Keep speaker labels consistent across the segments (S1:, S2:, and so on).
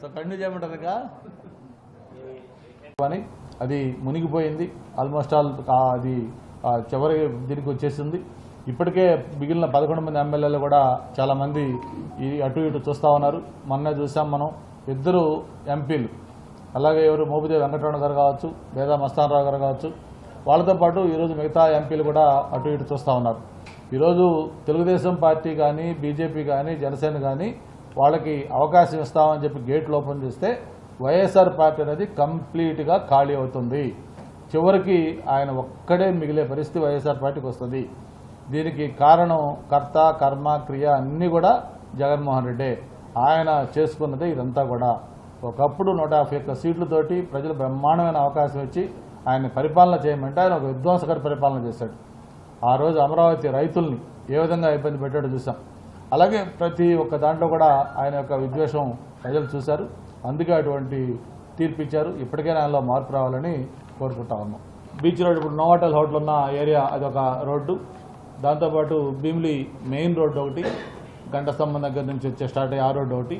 S1: So continue చేయమంటారు ఇంకా కానీ అది మునిగిపోయింది. ఆల్మోస్ట్ ఆల్ అది చివరి దీనికి వచ్చేసింది. ఇప్పటికే మిగిలిన 11 మంది ఎమ్మెల్యేలు కూడా చాలామంది అటు ఇటు చూస్తూ ఉన్నారు. మొన్నే చూసాం మనం 2 ఎంపీలు, అలాగే ఎవరు మోపిదేవి వెంకటరమణ గారు కావచ్చు, వేదా మస్తానరావు గారు కావచ్చు, వాళ్ళతో పాటు ఈరోజు మిగతా ఎంపీలు కూడా అటు ఇటు చూస్తూ ఉన్నారు. ఈరోజు తెలుగుదేశం పార్టీ కానీ బీజేపీ కానీ జనసేన కానీ వాళ్ళకి అవకాశం ఇస్తామని చెప్పి గేట్లు ఓపెన్ చేస్తే వైఎస్ఆర్ పార్టీ అనేది కంప్లీట్గా ఖాళీ అవుతుంది. చివరికి ఆయన ఒక్కడే మిగిలే పరిస్థితి వైఎస్ఆర్ పార్టీకి వస్తుంది. దీనికి కారణం కర్త కర్మ క్రియ అన్నీ కూడా జగన్మోహన్ రెడ్డి. ఆయన చేసుకున్నదే ఇదంతా కూడా. ఒకప్పుడు 151 సీట్లతోటి ప్రజలు బ్రహ్మాండమైన అవకాశం ఇచ్చి ఆయన పరిపాలన చేయమంటే ఆయన ఒక విధ్వంసకర పరిపాలన చేశాడు. ఆ రోజు అమరావతి రైతుల్ని ఏ విధంగా ఇబ్బంది పెట్టాడో చూసాం. అలాగే ప్రతి ఒక్క దాంట్లో కూడా ఆయన యొక్క విద్వేషం ప్రజలు చూశారు. అందుకే అటువంటి తీర్పు ఇచ్చారు. ఇప్పటికైనా ఆయనలో మార్పు రావాలని కోరుకుంటా ఉన్నాం. బీచ్ రోడ్, ఇప్పుడు నోవాటల్ హోటల్ ఉన్న ఏరియా అదొక రోడ్డు, దాంతోపాటు భీమిలి మెయిన్ రోడ్డు ఒకటి, గంట స్తంభం దగ్గర నుంచి వచ్చే స్టార్ట్ అయ్యే ఆ రోడ్డు ఒకటి,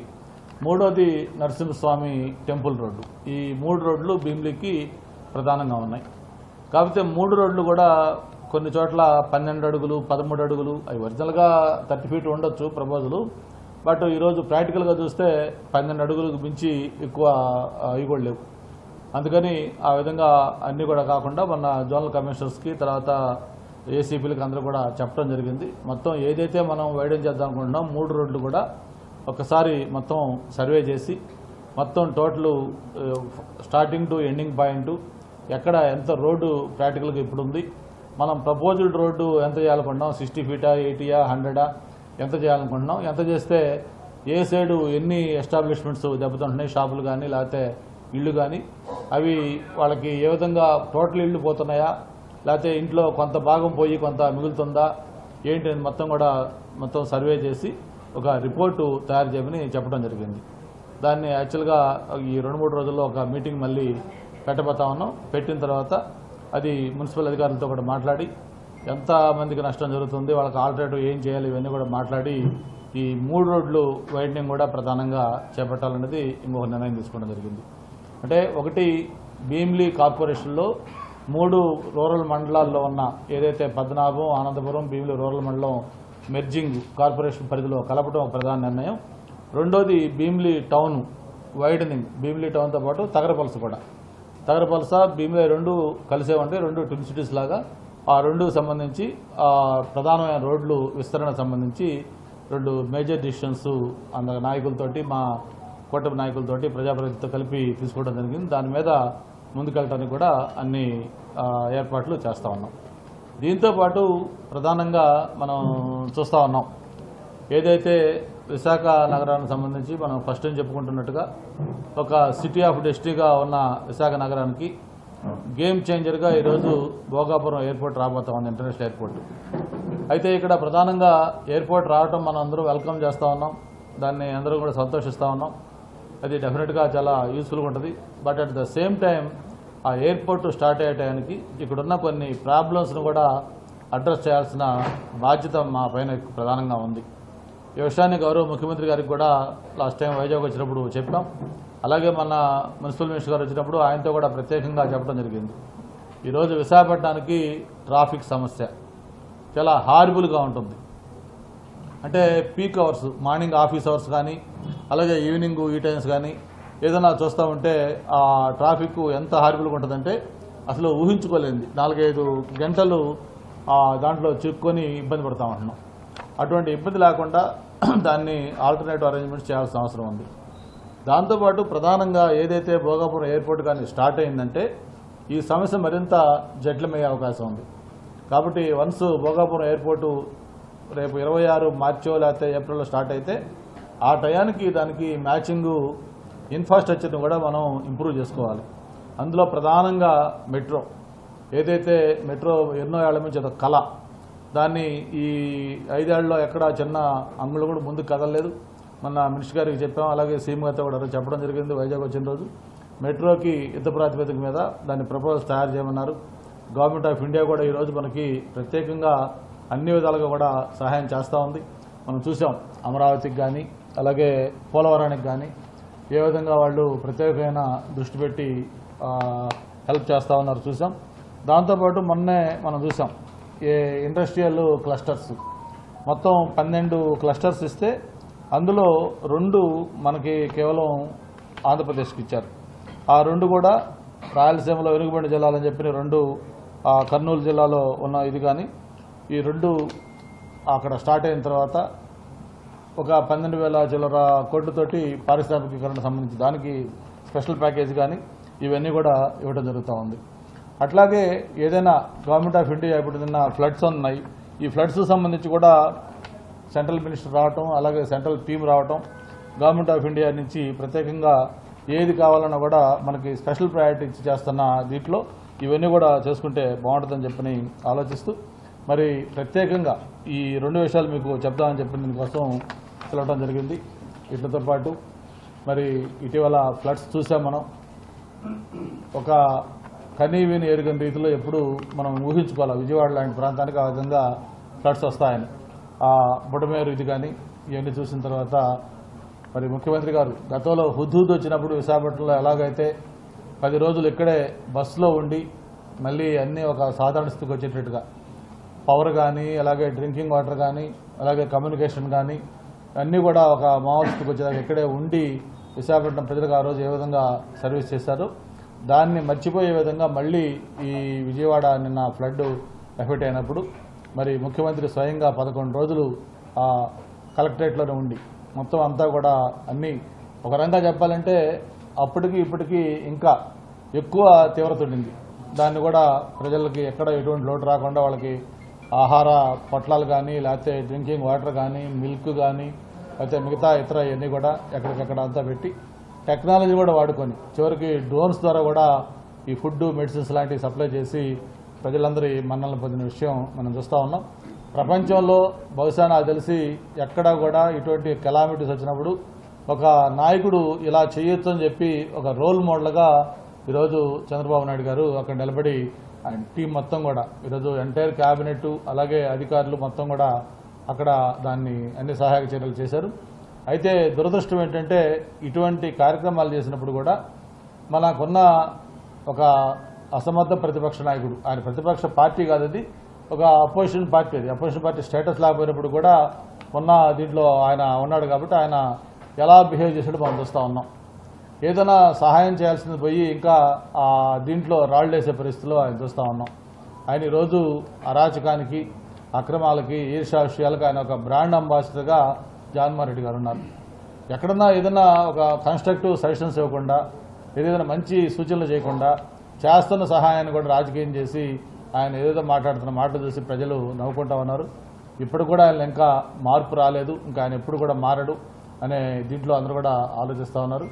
S1: మూడోది నరసింహస్వామి టెంపుల్ రోడ్డు. ఈ 3 రోడ్లు భీమిలికి ప్రధానంగా ఉన్నాయి. కాకపోతే 3 రోడ్లు కూడా కొన్ని చోట్ల 12 అడుగులు 13 అడుగులు, అవి ఒరిజినల్గా 30 ఫీట్ ఉండొచ్చు ప్రపోజలు. బట్ ఈరోజు ప్రాక్టికల్గా చూస్తే 12 అడుగులకు మించి ఎక్కువ అవి కూడా లేవు. అందుకని ఆ విధంగా అన్నీ కూడా కాకుండా మొన్న జోనల్ కమిషనర్స్కి తర్వాత ఏసీపీలకు అందరూ కూడా చెప్పడం జరిగింది. మొత్తం ఏదైతే మనం వైడెన్ చేద్దాం అనుకుంటున్నాం 3 రోడ్లు కూడా ఒకసారి మొత్తం సర్వే చేసి మొత్తం total starting to ending point ఎక్కడ ఎంత రోడ్డు ప్రాక్టికల్గా ఇప్పుడు ఉంది, మనం ప్రపోజ్డ్ రోడ్డు ఎంత చేయాలనుకుంటున్నాం, 60 ఫీటా 80యా 100ఆ ఎంత చేయాలనుకుంటున్నాం, ఎంత చేస్తే ఏ సైడు ఎన్ని ఎస్టాబ్లిష్మెంట్స్ దెబ్బతింటున్నాయి, షాపులు కానీ లేకపోతే ఇళ్ళు కానీ, అవి వాళ్ళకి ఏ విధంగా టోటల్ ఇళ్ళు పోతున్నాయా లేకపోతే ఇంట్లో కొంత భాగం పోయి కొంత మిగులుతుందా ఏంటి మొత్తం సర్వే చేసి ఒక రిపోర్టు తయారు చేయమని చెప్పడం జరిగింది. దాన్ని యాక్చువల్గా ఈ 2-3 రోజుల్లో ఒక మీటింగ్ మళ్ళీ పెట్టబోతా ఉన్నాం. పెట్టిన తర్వాత అది మున్సిపల్ అధికారులతో కూడా మాట్లాడి ఎంత మందికి నష్టం జరుగుతుంది, వాళ్ళకి ఆల్టర్నేటివ్ ఏం చేయాలి, ఇవన్నీ కూడా మాట్లాడి ఈ 3 రోడ్లు వైడనింగ్ కూడా ప్రధానంగా చేపట్టాలనేది ఇంకొక నిర్ణయం తీసుకోవడం జరిగింది. అంటే ఒకటి భీమిలి కార్పొరేషన్లో 3 రూరల్ మండలాల్లో ఉన్న ఏదైతే పద్మనాభం, ఆనందపురం, భీమిలి రూరల్ మండలం మెర్జింగ్ కార్పొరేషన్ పరిధిలో కలపడం ఒక ప్రధాన నిర్ణయం. రెండోది భీమిలి టౌన్ వైడనింగ్, భీమిలి టౌన్తో పాటు తగరపలస కూడా. తగరపలస భీమిలి 2 కలిసేవంటే 2 ట్విన్ సిటీస్ లాగా ఆ 2కు సంబంధించి ప్రధానమైన రోడ్లు విస్తరణ సంబంధించి 2 మేజర్ డిసిషన్స్ అందరి నాయకులతోటి, మా కూటమి నాయకులతోటి, ప్రజాప్రతినిధులతో కలిపి తీసుకోవడం జరిగింది. దాని మీద ముందుకెళ్ళటానికి కూడా అన్ని ఏర్పాట్లు చేస్తూ ఉన్నాం. దీంతోపాటు ప్రధానంగా మనం చూస్తూ ఉన్నాం ఏదైతే విశాఖ నగరానికి సంబంధించి మనం ఫస్ట్ టైం చెప్పుకుంటున్నట్టుగా ఒక సిటీ ఆఫ్ డెస్టినీగా ఉన్న విశాఖ నగరానికి గేమ్ చేంజర్గా ఈరోజు భోగాపురం ఎయిర్పోర్ట్ రాబోతా ఉంది, ఇంటర్నేషనల్ ఎయిర్పోర్ట్. అయితే ఇక్కడ ప్రధానంగా ఎయిర్పోర్ట్ రావటం మనం అందరూ వెల్కమ్ చేస్తూ ఉన్నాం, దాన్ని అందరూ కూడా సంతోషిస్తూ ఉన్నాం. అది డెఫినెట్గా చాలా యూస్ఫుల్గా ఉంటుంది. But at the same time ఆ ఎయిర్పోర్ట్ స్టార్ట్ అయ్యే టైంకి ఇక్కడున్న కొన్ని ప్రాబ్లమ్స్ను కూడా అడ్రస్ చేయాల్సిన బాధ్యత మా పైన ప్రధానంగా ఉంది. ఈ విషయాన్ని గౌరవ ముఖ్యమంత్రి గారికి కూడా లాస్ట్ టైం వైజాగ్ వచ్చినప్పుడు చెప్పాం. అలాగే మన మున్సిపల్ మినిస్టర్ గారు వచ్చినప్పుడు ఆయనతో కూడా ప్రత్యేకంగా చెప్పడం జరిగింది. ఈరోజు విశాఖపట్నానికి ట్రాఫిక్ సమస్య చాలా హారిబుల్గా ఉంటుంది. అంటే peak hours, morning office hours కానీ అలాగే ఈవినింగ్ ఈ టైమ్స్ కానీ ఏదైనా చూస్తూ ఉంటే ఆ ట్రాఫిక్ ఎంత హారిబుల్గా ఉంటుందంటే అసలు ఊహించుకోలేంది. 4-5 గంటలు దాంట్లో చిక్కుకొని ఇబ్బంది పడతా ఉంటున్నాం. అటువంటి ఇబ్బంది లేకుండా దాన్ని ఆల్టర్నేటివ్ అరేంజ్మెంట్స్ చేయాల్సిన అవసరం ఉంది. దాంతోపాటు ప్రధానంగా ఏదైతే భోగాపురం ఎయిర్పోర్ట్ కానీ స్టార్ట్ అయిందంటే ఈ సమస్య మరింత జటిలమయ్యే అవకాశం ఉంది. కాబట్టి వన్స్ భోగాపురం ఎయిర్పోర్టు రేపు 26 మార్చో లేకపోతే ఏప్రిల్లో స్టార్ట్ అయితే ఆ టయానికి దానికి మ్యాచింగ్ ఇన్ఫ్రాస్ట్రక్చర్ని కూడా మనం ఇంప్రూవ్ చేసుకోవాలి. అందులో ప్రధానంగా మెట్రో, ఏదైతే మెట్రో ఎన్నో ఏళ్ల నుంచి ఒక కళ, దాన్ని ఈ 5 ఏళ్లలో ఎక్కడ చిన్న అంగుళం కూడా ముందుకు కదలలేదు. మన మినిస్టర్ గారికి చెప్పాం, అలాగే సీఎం గారితో కూడా చెప్పడం జరిగింది వైజాగ్ వచ్చిన రోజు. మెట్రోకి యుద్ధ ప్రాతిపదిక మీద దాన్ని ప్రపోజల్స్ తయారు చేయమన్నారు. గవర్నమెంట్ ఆఫ్ ఇండియా కూడా ఈరోజు మనకి ప్రత్యేకంగా అన్ని విధాలుగా కూడా సహాయం చేస్తూ ఉంది. మనం చూసాం అమరావతికి కానీ అలాగే పోలవరానికి కానీ ఏ విధంగా వాళ్ళు ప్రత్యేకమైన దృష్టి పెట్టి హెల్ప్ చేస్తూ ఉన్నారు చూసాం. దాంతోపాటు మొన్నే మనం చూసాం ఇండస్ట్రియల్ క్లస్టర్స్ మొత్తం 12 క్లస్టర్స్ ఇస్తే అందులో 2 మనకి కేవలం ఆంధ్రప్రదేశ్కి ఇచ్చారు. ఆ 2 కూడా రాయలసీమలో వెనుకబడిన జిల్లాలని చెప్పిన 2 కర్నూలు జిల్లాలో ఉన్న ఇది కానీ ఈ 2 అక్కడ స్టార్ట్ అయిన తర్వాత ఒక 12,000 చిల్లర కోట్లతోటి పారిశ్రామికీకరణ సంబంధించి దానికి స్పెషల్ ప్యాకేజ్ కానీ ఇవన్నీ కూడా ఇవ్వడం జరుగుతూ ఉంది. అట్లాగే ఏదైనా గవర్నమెంట్ ఆఫ్ ఇండియా ఇప్పుడు నిన్న ఫ్లడ్స్ ఉన్నాయి, ఈ ఫ్లడ్స్ సంబంధించి కూడా సెంట్రల్ మినిస్టర్ రావటం, అలాగే సెంట్రల్ టీం రావటం, గవర్నమెంట్ ఆఫ్ ఇండియా నుంచి ప్రత్యేకంగా ఏది కావాలన్నా కూడా మనకి స్పెషల్ ప్రయారిటీ ఇచ్చి చేస్తున్న దీంట్లో ఇవన్నీ కూడా చేసుకుంటే బాగుంటుందని చెప్పని ఆలోచిస్తూ మరి ప్రత్యేకంగా ఈ 2 విషయాలు మీకు చెప్దామని చెప్పి దీనికోసం పిలవడం జరిగింది. వీటితో పాటు మరి ఇటీవల ఫ్లడ్స్ చూసాం మనం. ఒక కనీవిని ఎరుగని రీతిలో ఎప్పుడు మనం ఊహించుకోవాలి విజయవాడ లాంటి ప్రాంతానికి ఆ విధంగా ఫ్లడ్స్ వస్తాయని. ఆ బుడమేరు ఇది కానీ ఇవన్నీ చూసిన తర్వాత మరి ముఖ్యమంత్రి గారు గతంలో హుద్హుద్ వచ్చినప్పుడు విశాఖపట్నంలో ఎలాగైతే 10 రోజులు ఇక్కడే బస్సులో ఉండి మళ్ళీ అన్నీ ఒక సాధారణ స్థితికి వచ్చేటట్టుగా పవర్ కానీ అలాగే డ్రింకింగ్ వాటర్ కానీ అలాగే కమ్యూనికేషన్ కానీ అన్నీ కూడా ఒక మామూలు స్థితికి వచ్చేదాకా ఇక్కడే ఉండి విశాఖపట్నం ప్రజలకు ఆ రోజు ఏ విధంగా సర్వీస్ చేశారో దాన్ని మర్చిపోయే విధంగా మళ్ళీ ఈ విజయవాడ నిన్న ఫ్లడ్ ఎఫెక్ట్ అయినప్పుడు మరి ముఖ్యమంత్రి స్వయంగా 11 రోజులు ఆ కలెక్టరేట్లోనే ఉండి మొత్తం అంతా కూడా అన్నీ ఒక రకంగా చెప్పాలంటే అప్పటికి ఇప్పటికీ ఇంకా ఎక్కువ తీవ్రత ఉండింది. దాన్ని కూడా ప్రజలకి ఎక్కడ ఎటువంటి లోటు రాకుండా వాళ్ళకి ఆహార పొట్లాలు కానీ లేకపోతే డ్రింకింగ్ వాటర్ కానీ మిల్క్ కానీ లేకపోతే మిగతా ఇతర ఇవన్నీ కూడా ఎక్కడికక్కడ అంతా పెట్టి టెక్నాలజీ కూడా వాడుకొని చివరికి డ్రోన్స్ ద్వారా కూడా ఈ ఫుడ్ మెడిసిన్స్ లాంటివి సప్లై చేసి ప్రజలందరి మన్నలను పొందిన విషయం మనం చూస్తూ ఉన్నాం. ప్రపంచంలో బహుశా నాకు తెలిసి ఎక్కడా కూడా ఇటువంటి కెలామిటీస్ వచ్చినప్పుడు ఒక నాయకుడు ఇలా చేయొచ్చు అని చెప్పి ఒక రోల్ మోడల్గా ఈరోజు చంద్రబాబు నాయుడు గారు అక్కడ నిలబడి ఆయన టీం మొత్తం కూడా ఈరోజు ఎంటైర్ క్యాబినెట్ అలాగే అధికారులు మొత్తం కూడా అక్కడ దాన్ని అన్ని సహాయక చర్యలు చేశారు. అయితే దురదృష్టం ఏంటంటే ఇటువంటి కార్యక్రమాలు చేసినప్పుడు కూడా మనకున్న ఒక అసమర్థ ప్రతిపక్ష నాయకుడు, ఆయన ప్రతిపక్ష పార్టీ కాదు, అది ఒక అపోజిషన్ పార్టీ, అది అపోజిషన్ పార్టీ స్టేటస్ లేకపోయినప్పుడు కూడా ఉన్న దీంట్లో ఆయన ఉన్నాడు కాబట్టి ఆయన ఎలా బిహేవ్ చేసాడో మనం చూస్తూ ఉన్నాం. ఏదైనా సహాయం చేయాల్సింది పోయి ఇంకా దీంట్లో రాళ్ళు వేసే పరిస్థితిలో ఆయన చూస్తూ ఉన్నాం. ఆయన ఈరోజు అరాచకానికి అక్రమాలకి ఈర్ష్యా విషయాలకు ఆయన ఒక బ్రాండ్ అంబాసిడర్గా జగన్మోహన్ రెడ్డి గారు ఉన్నారు. ఎక్కడన్నా ఏదైనా ఒక కన్స్ట్రక్టివ్ సజెషన్స్ ఇవ్వకుండా ఏదైనా మంచి సూచనలు చేయకుండా చేస్తున్న సహాయాన్ని కూడా రాజకీయం చేసి ఆయన ఏదేదో మాట్లాడుతున్న మాటలు చూసి ప్రజలు నవ్వుకుంటా ఉన్నారు. ఇప్పుడు కూడా ఆయన ఇంకా మార్పు రాలేదు, ఇంకా ఆయన ఎప్పుడు కూడా మారడు అనే దీంట్లో అందరూ కూడా ఆలోచిస్తూ ఉన్నారు.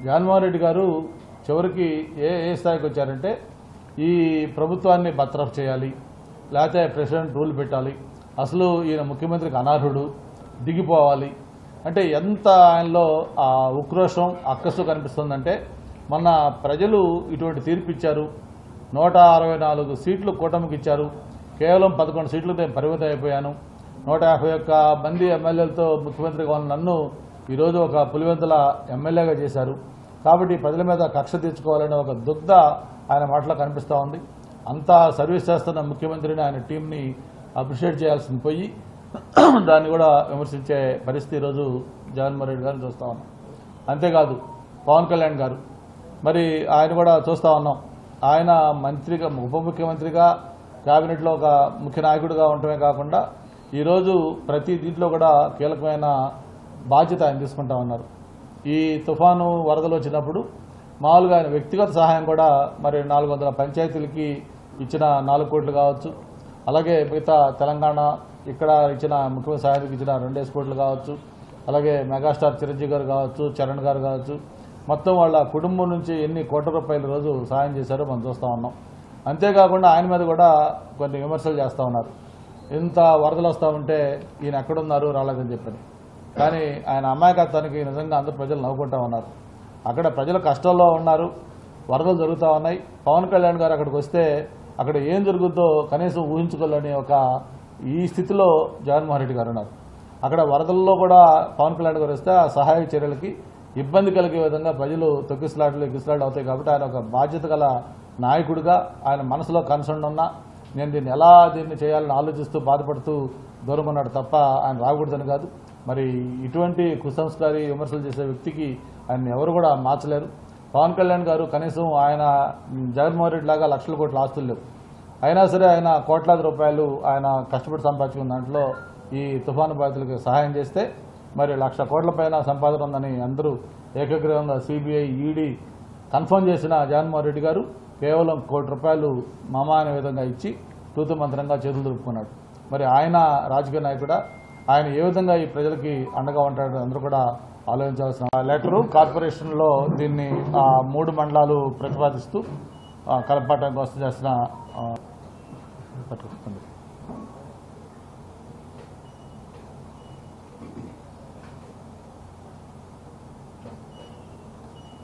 S1: జగన్మోహన్ రెడ్డి గారు చివరికి ఏ స్థాయికి వచ్చారంటే ఈ ప్రభుత్వాన్ని బర్తరఫ్ చేయాలి, లేకపోతే ప్రెసిడెంట్ రూల్ పెట్టాలి, అసలు ఈయన ముఖ్యమంత్రికి అనర్హుడు, దిగిపోవాలి అంటే ఎంత ఆయనలో ఆ ఉక్రోషం అక్కసు కనిపిస్తుందంటే మొన్న ప్రజలు ఇటువంటి తీర్పు ఇచ్చారు. 164 సీట్లు కూటమికి ఇచ్చారు. కేవలం 11 సీట్లతో నేను పరిమితం అయిపోయాను. 151 మంది ఎమ్మెల్యేలతో ముఖ్యమంత్రిగా ఉన్న నన్ను ఈరోజు ఒక పులివెందుల ఎమ్మెల్యేగా చేశారు. కాబట్టి ప్రజల మీద కక్ష తీర్చుకోవాలనే ఒక దుగ్ధ ఆయన మాటలో కనిపిస్తూ ఉంది. అంతా సర్వీస్ చేస్తున్న ముఖ్యమంత్రిని ఆయన టీంని అప్రిషియేట్ చేయాల్సింది పోయి దాన్ని కూడా విమర్శించే పరిస్థితి ఈరోజు జగన్మోహన్ రెడ్డి గారిని చూస్తూ ఉన్నాం. అంతేకాదు పవన్ కళ్యాణ్ గారు మరి ఆయన కూడా చూస్తూ ఉన్నాం. ఆయన మంత్రిగా ఉప ముఖ్యమంత్రిగా కేబినెట్లో ఒక ముఖ్య నాయకుడిగా ఉండటమే కాకుండా ఈరోజు ప్రతి దీంట్లో కూడా కీలకమైన బాధ్యత ఆయన తీసుకుంటా ఉన్నారు. ఈ తుఫాను వరదలు వచ్చినప్పుడు మామూలుగా ఆయన వ్యక్తిగత సహాయం కూడా మరి 400 పంచాయతీలకి ఇచ్చిన 4 కోట్లు కావచ్చు, అలాగే మిగతా తెలంగాణ ఇక్కడ ఇచ్చిన ముఖ్యమంత్రి సహాయానికి ఇచ్చిన 2 కోట్లు కావచ్చు, అలాగే మెగాస్టార్ చిరంజీవి గారు కావచ్చు, చరణ్ గారు కావచ్చు, మొత్తం వాళ్ళ కుటుంబం నుంచి ఎన్ని కోట్ల రూపాయల రోజు సహాయం చేశారో మనం చూస్తూ ఉన్నాం. అంతేకాకుండా ఆయన మీద కూడా కొన్ని విమర్శలు చేస్తూ ఉన్నారు. ఇంత వరదలు వస్తూ ఉంటే ఈయన ఎక్కడున్నారు రాలేదని చెప్పని. కానీ ఆయన అమాయకత్వానికి నిజంగా అందరూ ప్రజలు నవ్వుకుంటా ఉన్నారు. అక్కడ ప్రజలు కష్టాల్లో ఉన్నారు, వరదలు జరుగుతూ ఉన్నాయి. పవన్ కళ్యాణ్ గారు అక్కడికి వస్తే అక్కడ ఏం జరుగుతుందో కనీసం ఊహించుకోలేని ఒక ఈ స్థితిలో జగన్మోహన్ రెడ్డి గారు ఉన్నారు. అక్కడ వరదల్లో కూడా పవన్ కళ్యాణ్ గారు వస్తే ఆ సహాయక చర్యలకి ఇబ్బంది కలిగే విధంగా ప్రజలు తొక్కిసలాట్లు ఎక్కిసలాట్లు అవుతాయి. కాబట్టి ఆయన ఒక బాధ్యత గల నాయకుడిగా ఆయన మనసులో కన్సర్న్ ఉన్నా నేను దీన్ని చేయాలని ఆలోచిస్తూ బాధపడుతూ దూరం ఉన్నాడు తప్ప ఆయన రాకూడదని కాదు. మరి ఇటువంటి కుసంస్కారి విమర్శలు చేసే వ్యక్తికి ఆయన ఎవరు కూడా మార్చలేరు. పవన్ కళ్యాణ్ గారు కనీసం ఆయన జగన్మోహన్ రెడ్డి లాగా లక్షల కోట్ల ఆస్తులు లేవు, అయినా సరే ఆయన కోట్లాది రూపాయలు ఆయన కష్టపడి సంపాదించుకున్న దాంట్లో ఈ తుఫాను బాధితులకు సహాయం చేస్తే మరి 1,00,000 కోట్ల పైన సంపాదన ఉందని అందరూ ఏకగ్రీవంగా సిబిఐ ఈడీ కన్ఫర్మ్ చేసిన జగన్మోహన్ రెడ్డి గారు కేవలం ₹1 కోటి మామా అనే విధంగా ఇచ్చి తూతు మంత్రంగా చేతులు దులుపుకున్నాడు. మరి ఆయన రాజకీయ నాయకుడా, ఆయన ఏ విధంగా ఈ ప్రజలకి అండగా ఉంటాడు అందరూ కూడా ఆలోచించాల్సిన లెటరు. కార్పొరేషన్లో దీన్ని 3 మండలాలు ప్రతిపాదిస్తూ కలపటానికి వస్తు చేసిన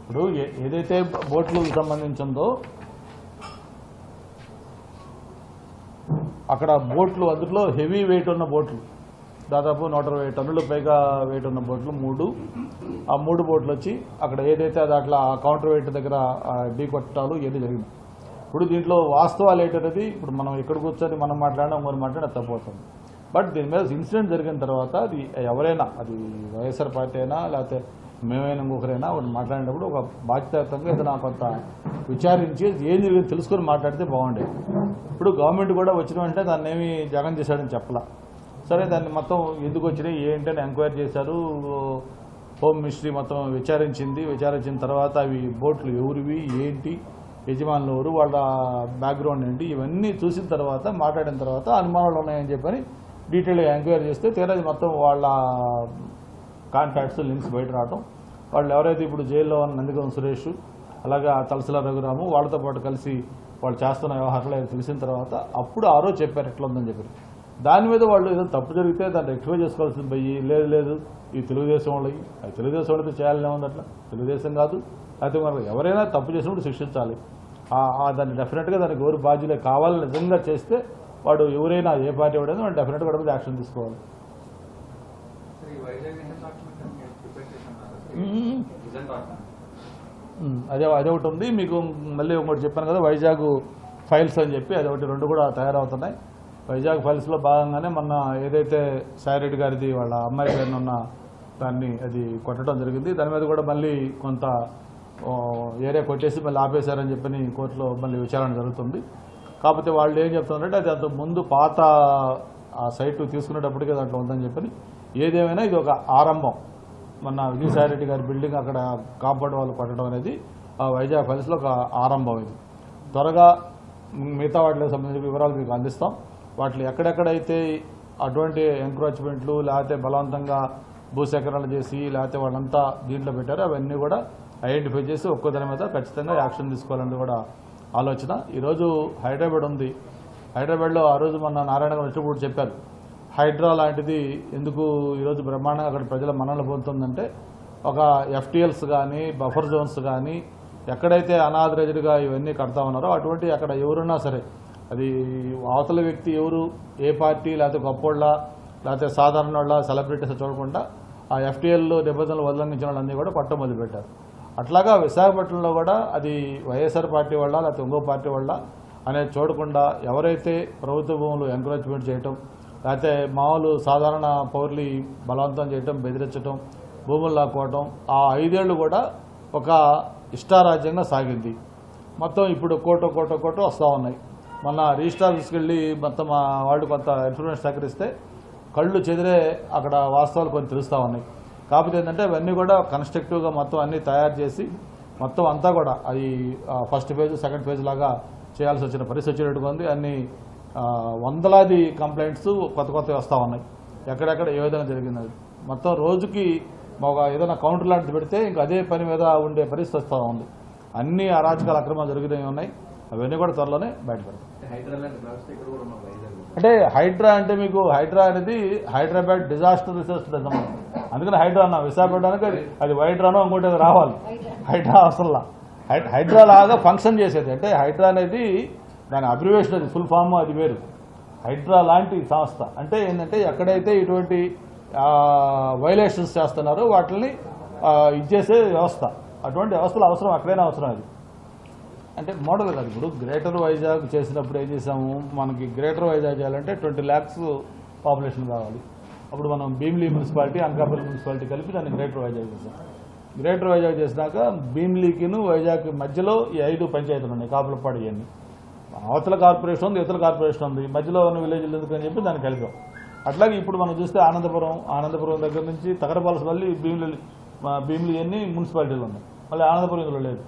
S1: ఇప్పుడు ఏదైతే బోట్లకు సంబంధించిందో అక్కడ బోట్లు అందులో హెవీ వెయిట్ ఉన్న బోట్లు దాదాపు 120 టన్నుల పైగా వెయిట్ ఉన్న బోట్లు 3 ఆ 3 బోట్లు వచ్చి అక్కడ ఏదైతే అది అట్లా కౌంటర్ వెయిట్ దగ్గర ఢీ కొట్టాలు ఇవన్నీ జరిగింది. ఇప్పుడు దీంట్లో వాస్తవాలు ఏంటనేది ఇప్పుడు మనం ఎక్కడ కూర్చొని మనం మాట్లాడినా ఇంకొకరు మాట్లాడినా తప్పవుతుంది. బట్ దీని మీద ఇన్సిడెంట్ జరిగిన తర్వాత అది ఎవరైనా అది వైఎస్ఆర్ పార్టీ అయినా లేకపోతే మేమైనా ఇంకొకరైనా వాళ్ళు మాట్లాడేటప్పుడు ఒక బాధ్యతాయుతంగా ఏదైనా కొంత విచారించి ఏం జరిగింది తెలుసుకొని మాట్లాడితే బాగుండేది. ఇప్పుడు గవర్నమెంట్ కూడా వచ్చిన వెంటనే దాన్ని ఏమి జగన్ చేశాడని చెప్పలా. సరే దాన్ని మొత్తం ఎందుకు వచ్చినాయి ఏంటని ఎంక్వైరీ చేశారు. హోమ్ మినిస్ట్రీ మొత్తం విచారించిన తర్వాత అవి బోట్లు ఎవరివి ఏంటి యజమానులు ఎవరు వాళ్ళ బ్యాక్గ్రౌండ్ ఏంటి ఇవన్నీ చూసిన తర్వాత మాట్లాడిన తర్వాత అనుమానాలు ఉన్నాయని చెప్పని డీటెయిల్గా ఎంక్వైరీ చేస్తే తీరాది మొత్తం వాళ్ళ కాంటాక్ట్స్ లింక్స్ బయట రావడం. వాళ్ళు ఎవరైతే ఇప్పుడు జైల్లో ఉన్న నందిగం సురేష్ అలాగే తలసల రఘురాము వాళ్ళతో పాటు కలిసి వాళ్ళు చేస్తున్న వ్యవహారాలు తెలిసిన తర్వాత అప్పుడు ఆ రోజు చెప్పారు ఎట్లా ఉందని చెప్పారు. దాని మీద వాళ్ళు ఏదో తప్పు జరిగితే దాన్ని రెక్టిఫై చేసుకోవాల్సింది పోయి లేదు ఈ తెలుగుదేశం వాళ్ళకి అది తెలుగుదేశం వాళ్ళతో చేయాలనే ఉంది. అట్లా తెలుగుదేశం కాదు అయితే మనకు ఎవరైనా తప్పు చేసినప్పుడు శిక్షించాలి. దాన్ని డెఫినెట్గా దానికి ఎవరు బాధ్యులే కావాలని నిజంగా చేస్తే వాడు ఎవరైనా ఏ పార్టీ వాడైనా వాళ్ళు డెఫినెట్గా వాడి మీద యాక్షన్ తీసుకోవాలి. అదే ఒకటి ఉంది. మీకు మళ్ళీ ఒకటి చెప్పాను కదా వైజాగ్ ఫైల్స్ అని చెప్పి అది ఒకటి 2 కూడా తయారవుతున్నాయి. వైజాగ్ ఫైల్స్లో భాగంగానే మొన్న ఏదైతే సాయిరెడ్డి గారిది వాళ్ళ అమ్మాయి పేరున ఉన్న దాన్ని అది కొట్టడం జరిగింది. దాని మీద కూడా మళ్ళీ కొంత ఏరియా కొట్టేసి మళ్ళీ ఆపేశారని చెప్పని కోర్టులో మళ్ళీ విచారణ జరుగుతుంది. కాకపోతే వాళ్ళు ఏం చెప్తున్నారంటే అది అంత ముందు పాత ఆ సైట్ తీసుకునేటప్పటికే దాంట్లో ఉందని చెప్పని ఏదేమైనా ఇది ఒక ఆరంభం. మొన్న విజయసాయిరెడ్డి గారి బిల్డింగ్ అక్కడ కాంపౌండ్ వాళ్ళు కొట్టడం అనేది ఆ వైజాగ్ ఫైల్స్లో ఒక ఆరంభం. ఇది త్వరగా మిగతా వాటికి సంబంధించిన వివరాలు మీకు అందిస్తాం. వాటిలో ఎక్కడెక్కడైతే అటువంటి ఎంక్రోచ్మెంట్లు లేకపోతే బలవంతంగా భూసేకరణలు చేసి లేకపోతే వాళ్ళంతా దీంట్లో పెట్టారో అవన్నీ కూడా ఐడెంటిఫై చేసి ఒక్కో దాని మీద ఖచ్చితంగా యాక్షన్ తీసుకోవాలని కూడా ఆలోచన. ఈరోజు హైదరాబాద్ ఉంది. హైదరాబాద్లో ఆ రోజు మొన్న నారాయణ గారు వచ్చినప్పుడు చెప్పారు హైడ్రా లాంటిది ఎందుకు ఈరోజు బ్రహ్మాండంగా అక్కడ ప్రజల మన్ననలు పొందుతుందంటే ఒక ఎఫ్టీఎల్స్ కానీ బఫర్ జోన్స్ కానీ ఎక్కడైతే అనాథరైజ్డ్గా ఇవన్నీ కడతా ఉన్నారో అటువంటి అక్కడ ఎవరున్నా సరే అది అవతల వ్యక్తి ఎవరు ఏ పార్టీ లేకపోతే గొప్పోళ్ళ లేకపోతే సాధారణ వాళ్ళ సెలబ్రిటీస్ చూడకుండా ఆ ఎఫ్టీఎల్ నిబంధనలు ఉల్లంఘించిన వాళ్ళన్నీ కూడా పట్టం మొదలుపెట్టారు. అట్లాగా విశాఖపట్నంలో కూడా అది వైఎస్ఆర్ పార్టీ వాళ్ళ లేకపోతే ఇంకో పార్టీ వాళ్ళ అనేది చూడకుండా ఎవరైతే ప్రభుత్వ భూములు ఎంకరేజ్మెంట్ చేయటం లేకపోతే మామూలు సాధారణ పౌరులు బలవంతం చేయటం బెదిరించడం భూములు లాక్కోవటం ఆ 5 ఏళ్లు కూడా ఒక ఇష్టారాజ్యంగా సాగింది. మొత్తం ఇప్పుడు కోటో వస్తూ ఉన్నాయి. మొన్న రిజిస్టర్ తీసుకెళ్ళి మొత్తం వాళ్ళు కొంత ఇన్ఫర్మేషన్ సేకరిస్తే కళ్ళు చెదిరే అక్కడ వాస్తవాలు కొన్ని తెలుస్తూ ఉన్నాయి. కాకపోతే ఏంటంటే అవన్నీ కూడా కన్స్ట్రక్టివ్గా మొత్తం అన్నీ తయారు చేసి మొత్తం అంతా కూడా అది ఫస్ట్ ఫేజ్ సెకండ్ ఫేజ్ లాగా చేయాల్సి వచ్చిన పరిస్థితి వచ్చేటట్టుగా ఉంది. అన్ని వందలాది కంప్లైంట్స్ కొత్త వస్తూ ఉన్నాయి. ఎక్కడెక్కడ ఏ విధంగా జరిగింది మొత్తం రోజుకి ఒక ఏదైనా కౌంటర్ లాంటిది పెడితే ఇంకా అదే పని మీద ఉండే పరిస్థితి వస్తూ ఉంది. అన్ని అరాచకాల అక్రమాలు జరుగుతూనే ఉన్నాయి. అవన్నీ కూడా త్వరలోనే బయటపడతాయి. అంటే హైడ్రా అంటే మీకు హైడ్రా అనేది హైదరాబాద్ డిజాస్టర్ రిసర్చ్ నిజం. అందుకని హైడ్రా అన్న విశాఖపట్నానికి అది వైడ్రానో ఇంకోటి రావాలి. హైడ్రా అసలు హైడ్రా లాగా ఫంక్షన్ చేసేది. అంటే హైడ్రా అనేది దాని అబ్రివేషన్ అది ఫుల్ ఫామ్ అది వేరు. హైడ్రా లాంటి సంస్థ అంటే ఏంటంటే ఎక్కడైతే ఇటువంటి వైలేషన్స్ చేస్తున్నారో వాటిని ఇచ్చేసే వ్యవస్థ. అటువంటి వ్యవస్థలు అవసరం, అక్కడైనా అవసరం. అది అంటే మోడల్ కాదు. ఇప్పుడు గ్రేటర్ వైజాగ్ చేసినప్పుడు ఏం చేసాము, మనకి గ్రేటర్ వైజాగ్ చేయాలంటే 20 lakhs పాపులేషన్ కావాలి. అప్పుడు మనం భీమిలీ మున్సిపాలిటీ, అనకాపల్లి మున్సిపాలిటీ కలిపి దాన్ని గ్రేటర్ వైజాగ్ చేసాం. గ్రేటర్ వైజాగ్ చేసినాక భీమిలీకిను వైజాగ్ మధ్యలో ఈ 5 పంచాయతీలు ఉన్నాయి, కాపులపాడు. ఇవన్నీ అవతల కార్పొరేషన్ ఉంది, ఇవతల కార్పొరేషన్ ఉంది, మధ్యలో ఉన్న విలేజ్లు ఎందుకని చెప్పి దాన్ని కలిపాం. అట్లాగే ఇప్పుడు మనం చూస్తే ఆనందపురం దగ్గర నుంచి తగరపాలస మళ్ళీ భీమిలీ అన్ని మున్సిపాలిటీలు ఉన్నాయి, మళ్ళీ ఆనందపురం ఇందులో లేదు.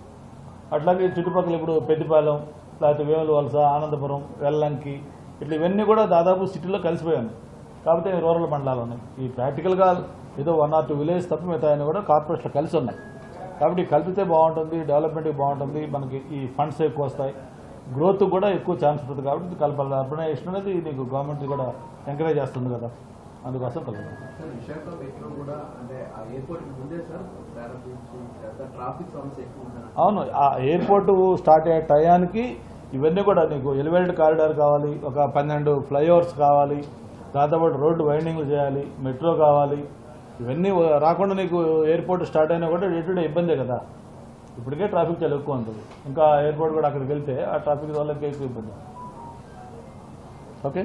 S1: అట్లాగే చుట్టుపక్కల ఇప్పుడు పెద్దిపాలెం, లేకపోతే వేముల వలస, ఆనందపురం, వెల్లంకి, ఇట్లా ఇవన్నీ కూడా దాదాపు సిటీలో కలిసిపోయాను. కాకపోతే రూరల్ మండలాలు ఉన్నాయి. ఈ ప్రాక్టికల్గా ఏదో 1 or 2 విలేజ్ తప్ప మిగతా కూడా కార్పొరేషన్లో కలిసి ఉన్నాయి. కాబట్టి కలిపితే బాగుంటుంది, డెవలప్మెంట్కి బాగుంటుంది, మనకి ఈ ఫండ్స్ ఎక్కువ వస్తాయి, గ్రోత్ కూడా ఎక్కువ ఛాన్స్ ఉంటుంది. కాబట్టి కలపాలి. అర్బనైజేషన్ అనేది నీకు గవర్నమెంట్ కూడా ఎంకరేజ్ చేస్తుంది కదా, అందుకోసం కలపాలి. అవును, ఆ ఎయిర్పోర్ట్ స్టార్ట్ అయ్యే టయానికి ఇవన్నీ కూడా నీకు ఎలివేటెడ్ కారిడార్ కావాలి, ఒక 12 ఫ్లైఓవర్స్ కావాలి, దాంతోపాటు రోడ్డు వైండింగ్లు చేయాలి, మెట్రో కావాలి. ఇవన్నీ రాకుండా నీకు ఎయిర్పోర్ట్ స్టార్ట్ అయినా కూడా డే టు డే ఇబ్బందే కదా. ఇప్పటికే ట్రాఫిక్ చాలా ఎక్కువ ఉంటుంది, ఇంకా ఎయిర్పోర్ట్ కూడా అక్కడికి వెళ్తే ఆ ట్రాఫిక్ వల్ల ఎక్కువ ఇబ్బంది. ఓకే.